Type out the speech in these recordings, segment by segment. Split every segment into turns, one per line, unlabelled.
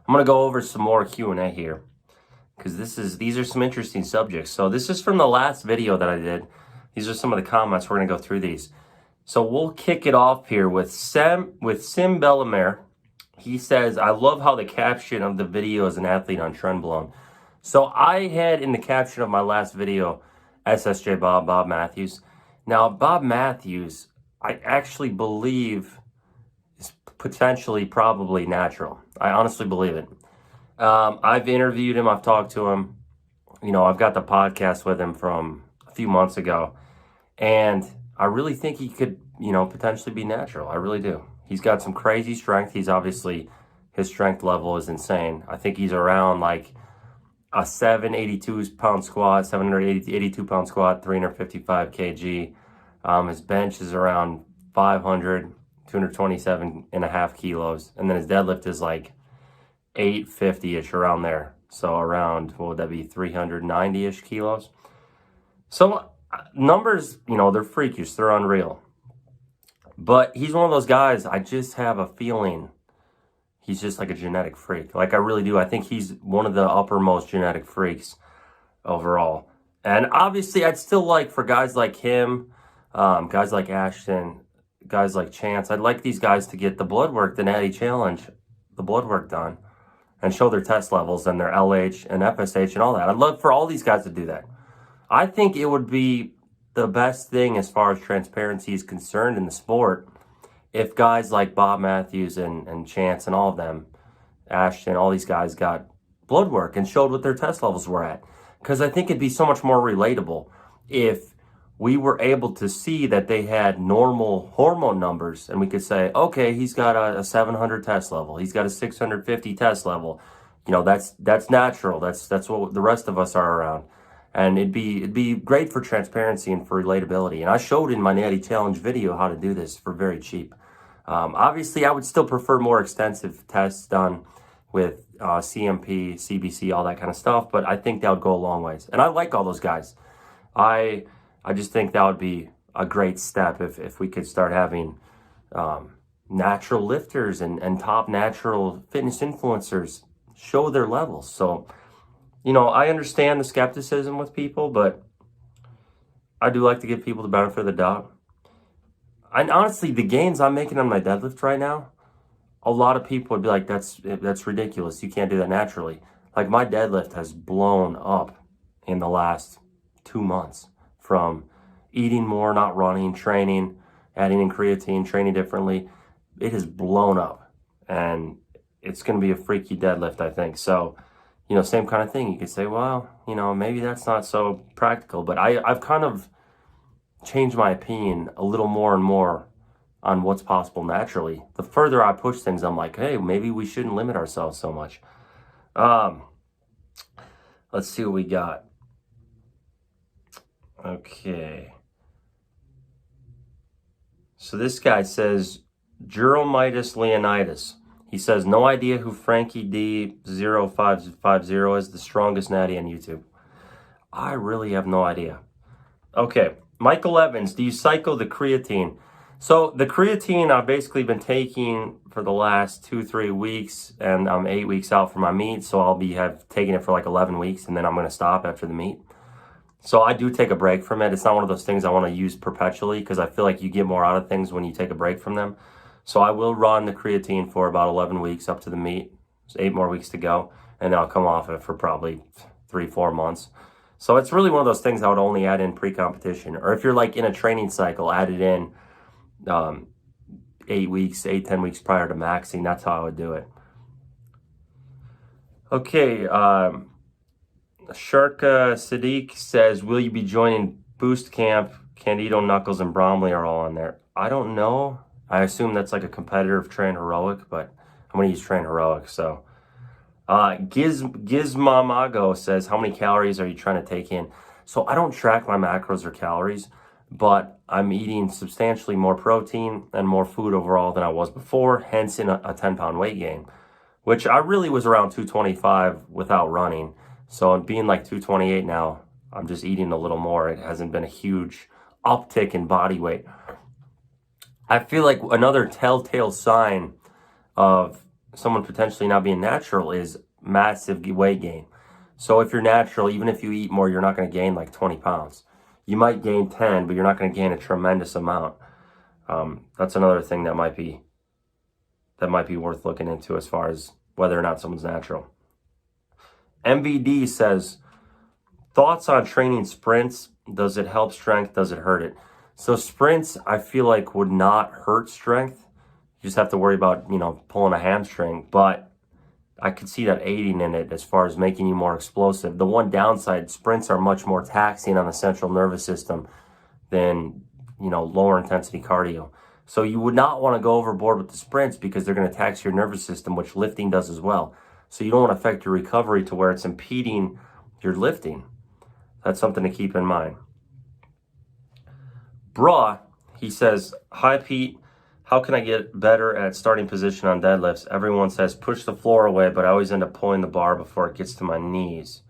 I'm going to go over some more Q&A here because these are some interesting subjects. So this is from the last video that I did. These are some of the comments. We're going to go through these. So we'll kick it off here with Sim Bellamere. He says, I love how the caption of the video is an athlete on trend blown. So I had in the caption of my last video, SSJ Bob Matthews. Now, Bob Matthews, I actually believe is potentially probably natural. I honestly believe it. I've interviewed him. I've talked to him. You know, I've got the podcast with him from a few months ago. And I really think he could, you know, potentially be natural. I really do. He's got some crazy strength. He's obviously, his strength level is insane. I think he's around like a 782 pound squat, 782 pound squat, 355 kg. His bench is around 500, 227 and a half kilos. And then his deadlift is like 850-ish, around there. So around, what would that be, 390-ish kilos? So numbers, you know, they're freakish, they're unreal. But he's one of those guys, I just have a feeling he's just like a genetic freak. Like, I really do. I think he's one of the uppermost genetic freaks overall. And obviously, I'd still like, for guys like him, guys like Ashton, guys like Chance, I'd like these guys to get the blood work, the Natty Challenge, the blood work done, and show their test levels and their LH and FSH and all that. I'd love for all these guys to do that. I think it would be the best thing as far as transparency is concerned in the sport if guys like Bob Matthews and Chance and all of them, Ashton, all these guys got blood work and showed what their test levels were at. Because I think it'd be so much more relatable if we were able to see that they had normal hormone numbers and we could say, okay, he's got a 700 test level. He's got a 650 test level. You know, that's natural. That's what the rest of us are around. And it'd be great for transparency and for relatability. And I showed in my Natty Challenge video how to do this for very cheap. Obviously, I would still prefer more extensive tests done with CMP, CBC, all that kind of stuff. But I think that would go a long ways. And I like all those guys. I just think that would be a great step if we could start having natural lifters and top natural fitness influencers show their levels. So, you know, I understand the skepticism with people, but I do like to give people the benefit of the doubt. And honestly, the gains I'm making on my deadlift right now, a lot of people would be like, that's ridiculous. You can't do that naturally. Like, my deadlift has blown up in the last 2 months from eating more, not running, training, adding in creatine, training differently. It has blown up, and it's going to be a freaky deadlift, I think. So, you know, same kind of thing. You could say, well, you know, maybe that's not so practical. But I've kind of changed my opinion a little more and more on what's possible naturally. The further I push things, I'm like, hey, maybe we shouldn't limit ourselves so much. Let's see what we got. Okay. So this guy says, Gironda Leonidas. He says, no idea who Frankie D0550 is, the strongest natty on YouTube. I really have no idea. Okay, Michael Evans, do you cycle the creatine? So the creatine I've basically been taking for the last 2-3 weeks, and I'm 8 weeks out from my meet, so I'll be taking it for like 11 weeks, and then I'm going to stop after the meet. So I do take a break from it. It's not one of those things I want to use perpetually because I feel like you get more out of things when you take a break from them. So I will run the creatine for about 11 weeks up to the meet. There's 8 more weeks to go, and then I'll come off it for probably 3-4 months. So it's really one of those things I would only add in pre-competition. Or if you're like in a training cycle, add it in 8 weeks, 8-10 weeks prior to maxing. That's how I would do it. Okay, Sharka Sadiq says, will you be joining Boost Camp? Candido, Knuckles, and Bromley are all on there. I don't know. I assume that's like a competitor of Train Heroic, but I'm going to use Train Heroic. So, Gizmamago says, how many calories are you trying to take in? So I don't track my macros or calories, but I'm eating substantially more protein and more food overall than I was before, hence in a 10-pound weight gain, which I really was around 225 without running. So being like 228 now, I'm just eating a little more. It hasn't been a huge uptick in body weight. I feel like another telltale sign of someone potentially not being natural is massive weight gain. So if you're natural, even if you eat more, you're not going to gain like 20 pounds. You might gain 10, but you're not going to gain a tremendous amount. That's another thing that might be worth looking into as far as whether or not someone's natural. MVD says, thoughts on training sprints? Does it help strength? Does it hurt it? So sprints, I feel like would not hurt strength. You just have to worry about, pulling a hamstring. But I could see that aiding in it as far as making you more explosive. The one downside, sprints are much more taxing on the central nervous system than, lower intensity cardio. So you would not want to go overboard with the sprints because they're going to tax your nervous system, which lifting does as well. So you don't want to affect your recovery to where it's impeding your lifting. That's something to keep in mind. Bra, he says, hi Pete, how can I get better at starting position on deadlifts? Everyone says push the floor away, but I always end up pulling the bar before it gets to my knees.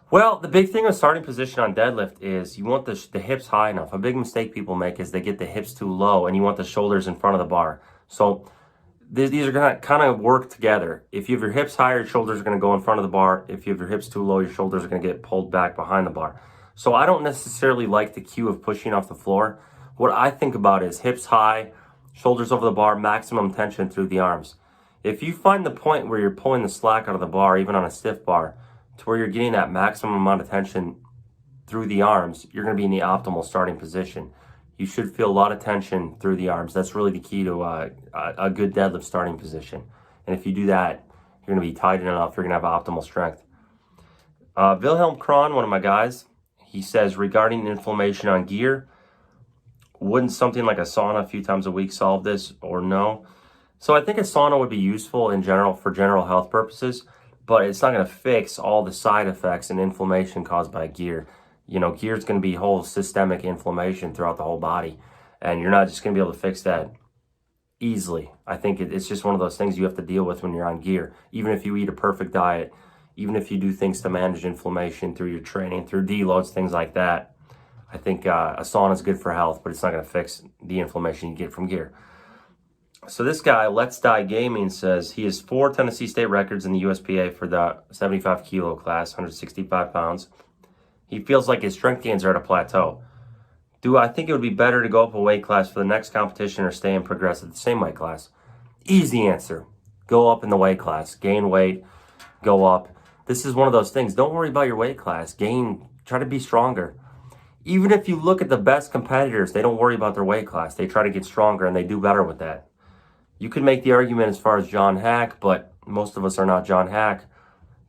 Well, the big thing with starting position on deadlift is you want the hips high enough. A big mistake people make is they get the hips too low and you want the shoulders in front of the bar. So these are going to kind of work together. If you have your hips higher, your shoulders are going to go in front of the bar. If you have your hips too low, your shoulders are going to get pulled back behind the bar. So I don't necessarily like the cue of pushing off the floor. What I think about is hips high, shoulders over the bar, maximum tension through the arms. If you find the point where you're pulling the slack out of the bar, even on a stiff bar, to where you're getting that maximum amount of tension through the arms, you're going to be in the optimal starting position. You should feel a lot of tension through the arms. That's really the key to a good deadlift starting position. And if you do that, you're going to be tight enough, you're going to have optimal strength. Wilhelm Kron, one of my guys, he says, regarding inflammation on gear, wouldn't something like a sauna a few times a week solve this or no? So I think a sauna would be useful in general for general health purposes, but it's not going to fix all the side effects and inflammation caused by gear. Gear is going to be whole systemic inflammation throughout the whole body, and you're not just going to be able to fix that easily. I think it's just one of those things you have to deal with when you're on gear. Even if you eat a perfect diet, even if you do things to manage inflammation through your training, through deloads, things like that, I think a sauna is good for health, but it's not going to fix the inflammation you get from gear. So this guy, Let's Die Gaming, says he has 4 Tennessee State records in the USPA for the 75 kilo class, 165 pounds. He feels like his strength gains are at a plateau. Do I think it would be better to go up a weight class for the next competition or stay and progress at the same weight class? Easy answer. Go up in the weight class. Gain weight. Go up. This is one of those things. Don't worry about your weight class. Try to be stronger. Even if you look at the best competitors, they don't worry about their weight class. They try to get stronger and they do better with that. You could make the argument as far as John Hack, but most of us are not John Hack.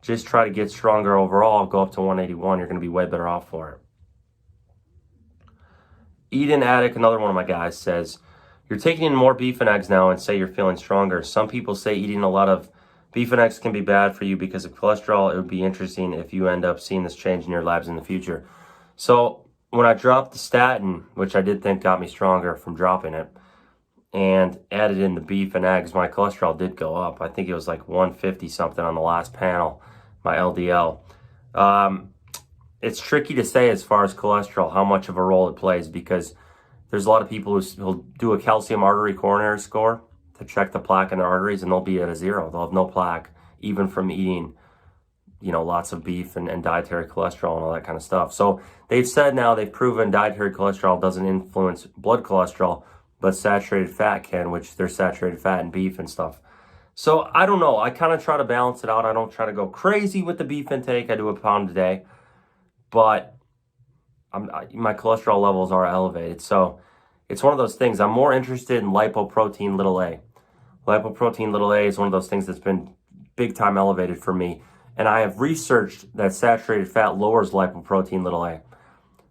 Just try to get stronger overall. Go up to 181. You're going to be way better off for it. Eden Attic, another one of my guys, says, you're taking in more beef and eggs now and say you're feeling stronger. Some people say eating a lot of beef and eggs can be bad for you because of cholesterol. It would be interesting if you end up seeing this change in your labs in the future. So when I dropped the statin, which I did think got me stronger from dropping it, and added in the beef and eggs, my cholesterol did go up. I think it was like 150 something on the last panel, my LDL. It's tricky to say as far as cholesterol, how much of a role it plays, because there's a lot of people who'll do a calcium artery coronary score to check the plaque in their arteries, and they'll be at a 0. They'll have no plaque, even from eating, lots of beef and dietary cholesterol and all that kind of stuff. So they've proven dietary cholesterol doesn't influence blood cholesterol, but saturated fat can, which there's saturated fat in beef and stuff. So I don't know. I kind of try to balance it out. I don't try to go crazy with the beef intake. I do a pound a day, but my cholesterol levels are elevated. So it's one of those things. I'm more interested in lipoprotein little a. Lipoprotein little a is one of those things that's been big time elevated for me. And I have researched that saturated fat lowers lipoprotein little a.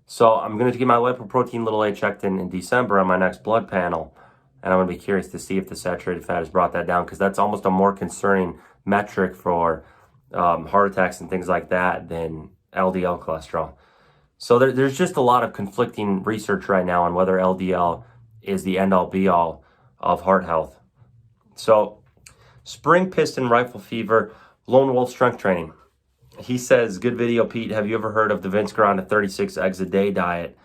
So I'm going to get my lipoprotein little a checked in December on my next blood panel. And I'm going to be curious to see if the saturated fat has brought that down, because that's almost a more concerning metric for heart attacks and things like that than LDL cholesterol. So there's just a lot of conflicting research right now on whether LDL is the end-all be-all of heart health. So spring piston rifle fever, lone wolf strength training. He says, good video, Pete. Have you ever heard of the Vince Gironda 36 eggs a day diet?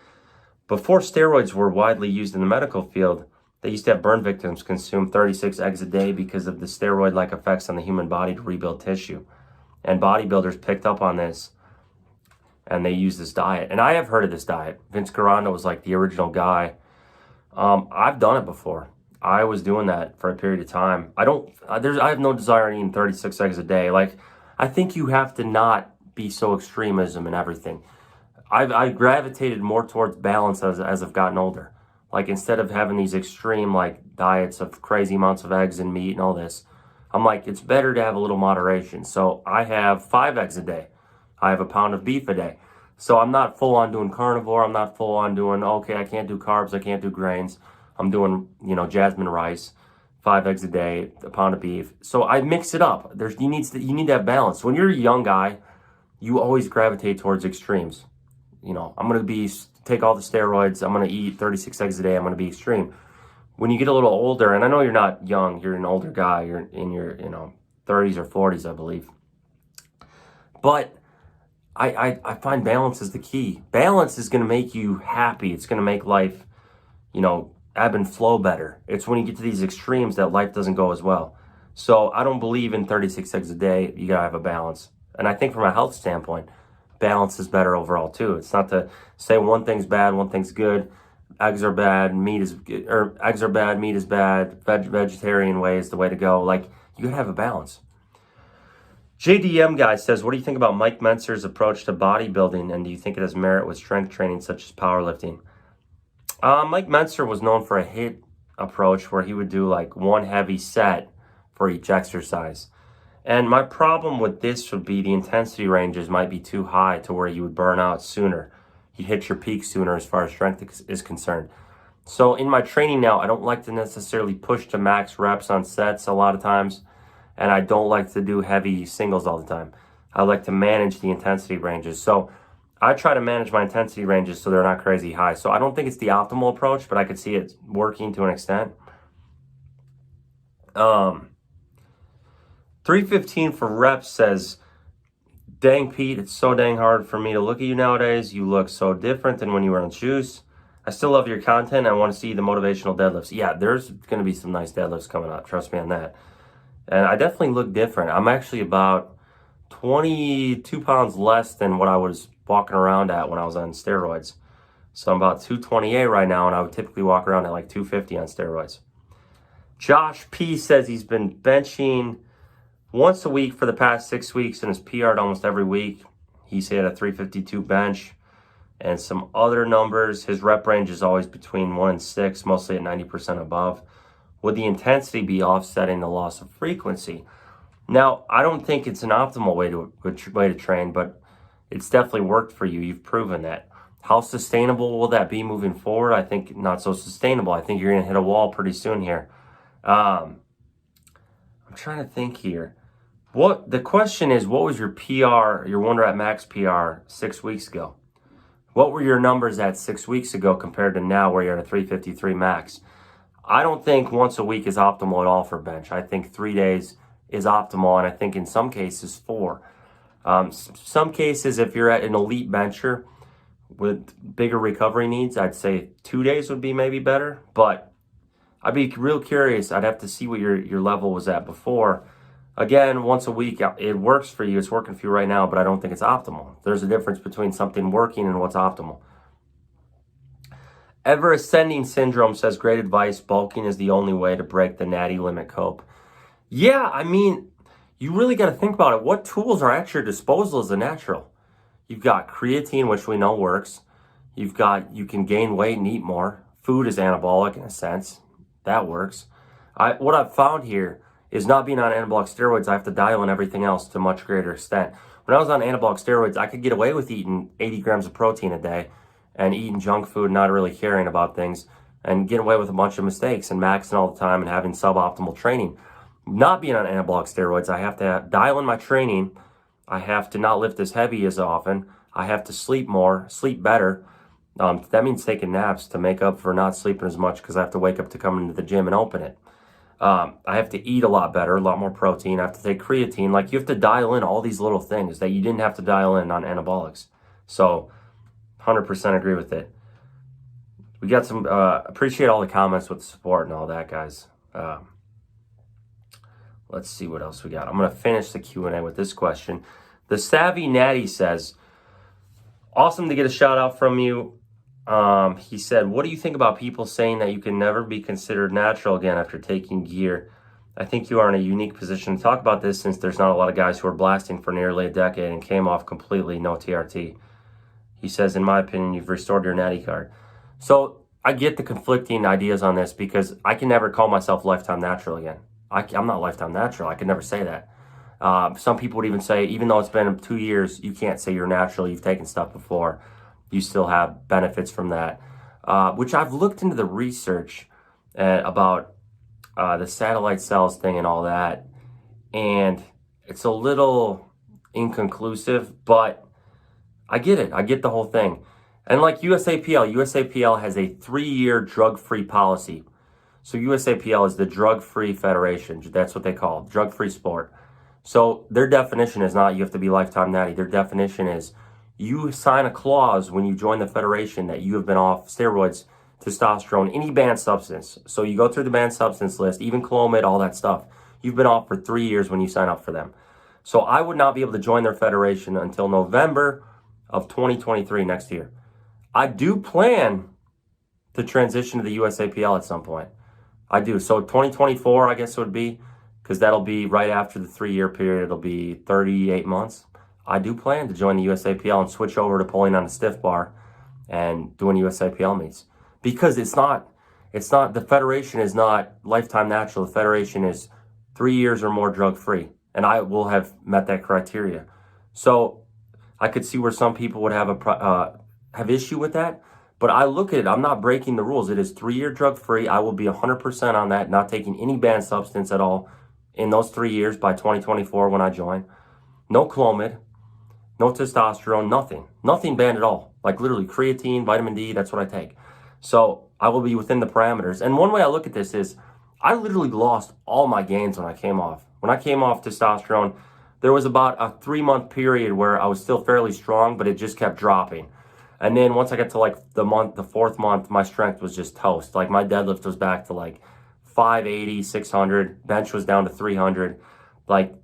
Before steroids were widely used in the medical field, They used to have burn victims consume 36 eggs a day because of the steroid-like effects on the human body to rebuild tissue. And bodybuilders picked up on this, and they used this diet. And I have heard of this diet. Vince Gironda was like the original guy. I've done it before. I was doing that for a period of time. I have no desire in eating 36 eggs a day. Like, I think you have to not be so extremism in everything. I've gravitated more towards balance as I've gotten older. Like, instead of having these extreme like diets of crazy amounts of eggs and meat and all this, I'm like, it's better to have a little moderation. So I have 5 eggs a day. I have a pound of beef a day. So I'm not full on doing carnivore. I'm not full on doing, okay, I can't do carbs, I can't do grains. I'm doing, jasmine rice, 5 eggs a day, a pound of beef. So I mix it up. You need to have balance. When you're a young guy, you always gravitate towards extremes. I'm going to take all the steroids. I'm going to eat 36 eggs a day. I'm going to be extreme. When you get a little older, and I know you're not young, you're an older guy. You're in your, 30s or 40s, I believe. But I find balance is the key. Balance is going to make you happy. It's going to make life, ebb and flow better. It's when you get to these extremes that life doesn't go as well. So I don't believe in 36 eggs a day. You got to have a balance. And I think from a health standpoint, balance is better overall too. It's not to say one thing's bad, one thing's good. Eggs are bad, meat is good, or eggs are bad, meat is bad. Vegetarian way is the way to go. Like, you gotta have a balance. JDM guy says, what do you think about Mike Mentzer's approach to bodybuilding, and do you think it has merit with strength training such as powerlifting? Mike Mentzer was known for a HIIT approach where he would do like one heavy set for each exercise. And my problem with this would be the intensity ranges might be too high to where you would burn out sooner. You hit your peak sooner as far as strength is concerned. So in my training now, I don't like to necessarily push to max reps on sets a lot of times. And I don't like to do heavy singles all the time. I like to manage the intensity ranges. So I try to manage my intensity ranges so they're not crazy high. So I don't think it's the optimal approach, but I could see it working to an extent. 315 for reps says, dang Pete, it's so dang hard for me to look at you nowadays. You look so different than when you were on juice. I still love your content. I want to see the motivational deadlifts. Yeah, there's going to be some nice deadlifts coming up. Trust me on that. And I definitely look different. I'm actually about 22 pounds less than what I was walking around at when I was on steroids. So I'm about 228 right now, and I would typically walk around at like 250 on steroids. Josh P says he's been benching once a week for the past 6 weeks and has PR'd almost every week. He's hit a 352 bench and some other numbers. His rep range is always between 1 and 6, mostly at 90% above. Would the intensity be offsetting the loss of frequency? Now, I don't think it's an optimal way to train, but it's definitely worked for you. You've proven that. How sustainable will that be moving forward? I think not so sustainable. I think you're going to hit a wall pretty soon here. I'm trying to think here. The question is, what was your PR, your 1 rep max PR 6 weeks ago? What were your numbers at 6 weeks ago compared to now where you're at a 353 max? I don't think once a week is optimal at all for bench. I think 3 days is optimal, and I think in some cases 4. Some cases, if you're at an elite bencher with bigger recovery needs, I'd say 2 days would be maybe better. But I'd be real curious. I'd have to see what your level was at before. Again, once a week, it works for you. It's working for you right now, but I don't think it's optimal. There's a difference between something working and what's optimal. Ever Ascending Syndrome says, great advice. Bulking is the only way to break the natty limit cope. Yeah, I mean, you really got to think about it. What tools are at your disposal as a natural? You've got creatine, which we know works. You can gain weight and eat more. Food is anabolic in a sense. That works. What I've found here is not being on anabolic steroids, I have to dial in everything else to a much greater extent. When I was on anabolic steroids, I could get away with eating 80 grams of protein a day and eating junk food, not really caring about things, and get away with a bunch of mistakes and maxing all the time and having suboptimal training. Not being on anabolic steroids, I have to dial in my training. I have to not lift as heavy as often. I have to sleep more, sleep better. That means taking naps to make up for not sleeping as much because I have to wake up to come into the gym and open it. I have to eat a lot better, a lot more protein. I have to take creatine. Like, you have to dial in all these little things that you didn't have to dial in on anabolics. So 100% agree with it. We got some, appreciate all the comments with the support and all that, guys. Let's see what else we got. I'm going to finish the Q&A with this question. The Savvy Natty says, awesome to get a shout out from you. He said, what do you think about people saying that you can never be considered natural again after taking gear? I think you are in a unique position to talk about this, since there's not a lot of guys who are blasting for nearly a decade and came off completely, no TRT. He says, in my opinion, you've restored your natty card. So I get the conflicting ideas on this, because I can never call myself lifetime natural again. I'm not lifetime natural. I could never say that. Some people would even say, even though it's been 2 years, you can't say you're natural. You've taken stuff before. You still have benefits from that, which I've looked into the research about the satellite cells thing and all that, and it's a little inconclusive, but I get it. I get the whole thing. And like USAPL has a 3-year drug-free policy. So USAPL is the drug-free federation. That's what they call it, drug-free sport. So their definition is not you have to be lifetime natty. Their definition is you sign a clause when you join the federation that you have been off steroids, testosterone, any banned substance. So you go through the banned substance list, even Clomid, all that stuff. You've been off for 3 years when you sign up for them. So I would not be able to join their federation until November of 2023, next year. I do plan to transition to the USAPL at some point. I do. So 2024, I guess it would be, because that'll be right after the 3-year period. It'll be 38 months. I do plan to join the USAPL and switch over to pulling on a stiff bar and doing USAPL meets, because it's not, the federation is not lifetime natural. The federation is 3 years or more drug free, and I will have met that criteria. So I could see where some people would have issue with that, but I look at it, I'm not breaking the rules. It is 3-year drug free. I will be 100% on that, not taking any banned substance at all in those 3 years by 2024 when I join. No Clomid, no testosterone, nothing banned at all. Like literally creatine, vitamin D, that's what I take. So I will be within the parameters. And one way I look at this is I literally lost all my gains when I came off. When I came off testosterone, there was about a 3-month period where I was still fairly strong, but it just kept dropping. And then once I got to like the 4th month, my strength was just toast. Like my deadlift was back to like 580, 600. Bench was down to 300. Like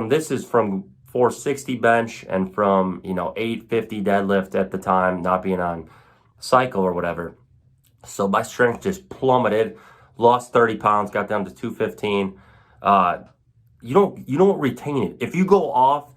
this is from 460 bench and from, 850 deadlift at the time, not being on cycle or whatever. So my strength just plummeted, lost 30 pounds, got down to 215. You don't retain it. If you go off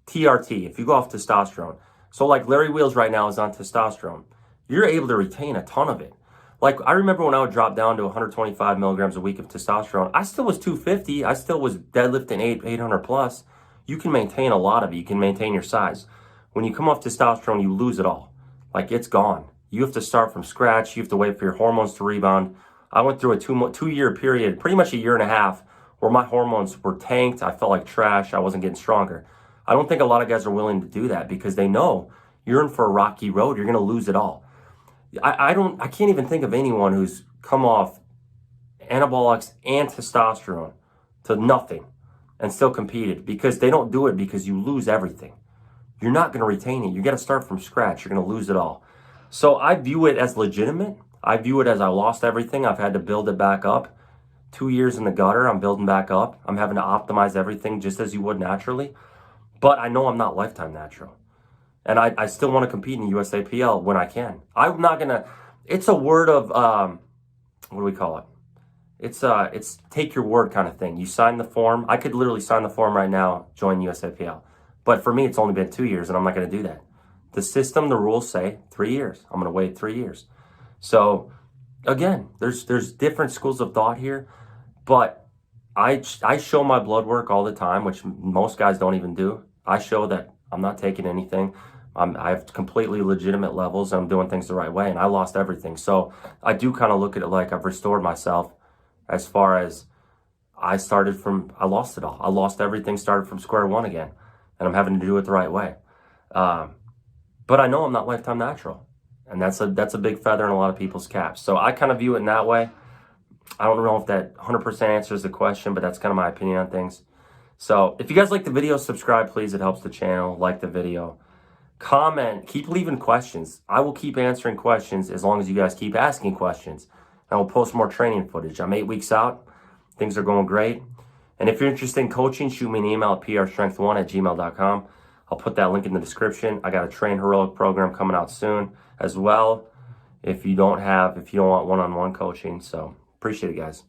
TRT, if you go off testosterone, so like Larry Wheels right now is on testosterone, you're able to retain a ton of it. Like I remember when I would drop down to 125 milligrams a week of testosterone, I still was 250. I still was deadlifting 800 plus. You can maintain a lot of it. You can maintain your size. When you come off testosterone, you lose it all. Like it's gone. You have to start from scratch. You have to wait for your hormones to rebound. I went through a 2-year period, pretty much a year and a half, where my hormones were tanked. I felt like trash. I wasn't getting stronger. I don't think a lot of guys are willing to do that because they know you're in for a rocky road. You're going to lose it all. I can't even think of anyone who's come off anabolics and testosterone to nothing and still competed, because they don't do it because you lose everything. You're not going to retain it. You got to start from scratch. You're going to lose it all. So I view it as legitimate. I view it as I lost everything. I've had to build it back up. 2 years in the gutter, I'm building back up. I'm having to optimize everything just as you would naturally. But I know I'm not lifetime natural. And I still want to compete in USAPL when I can. I'm not going to, it's a word of, what do we call it? It's take your word kind of thing. You sign the form. I could literally sign the form right now, join USAPL. But for me, it's only been 2 years and I'm not going to do that. The system, the rules say 3 years. I'm going to wait 3 years. So again, there's different schools of thought here, but I show my blood work all the time, which most guys don't even do. I show that I'm not taking anything. I have completely legitimate levels. I'm doing things the right way, and I lost everything. So I do kind of look at it like I've restored myself, as far as I lost it all. I lost everything, started from square one again, and I'm having to do it the right way. But I know I'm not lifetime natural, and that's a big feather in a lot of people's caps. So I kind of view it in that way. I don't know if that 100% answers the question, but that's kind of my opinion on things. So if you guys like the video, subscribe, please. It helps the channel. Like the video. comment, keep leaving questions. I will keep answering questions as long as you guys keep asking questions. I will post more training footage. I'm 8 weeks out. Things are going great. And if you're interested in coaching, shoot me an email at prstrength1@gmail.com. I'll put that link in the description. I got a Train Heroic program coming out soon as well if you don't want one-on-one coaching. So appreciate it, guys.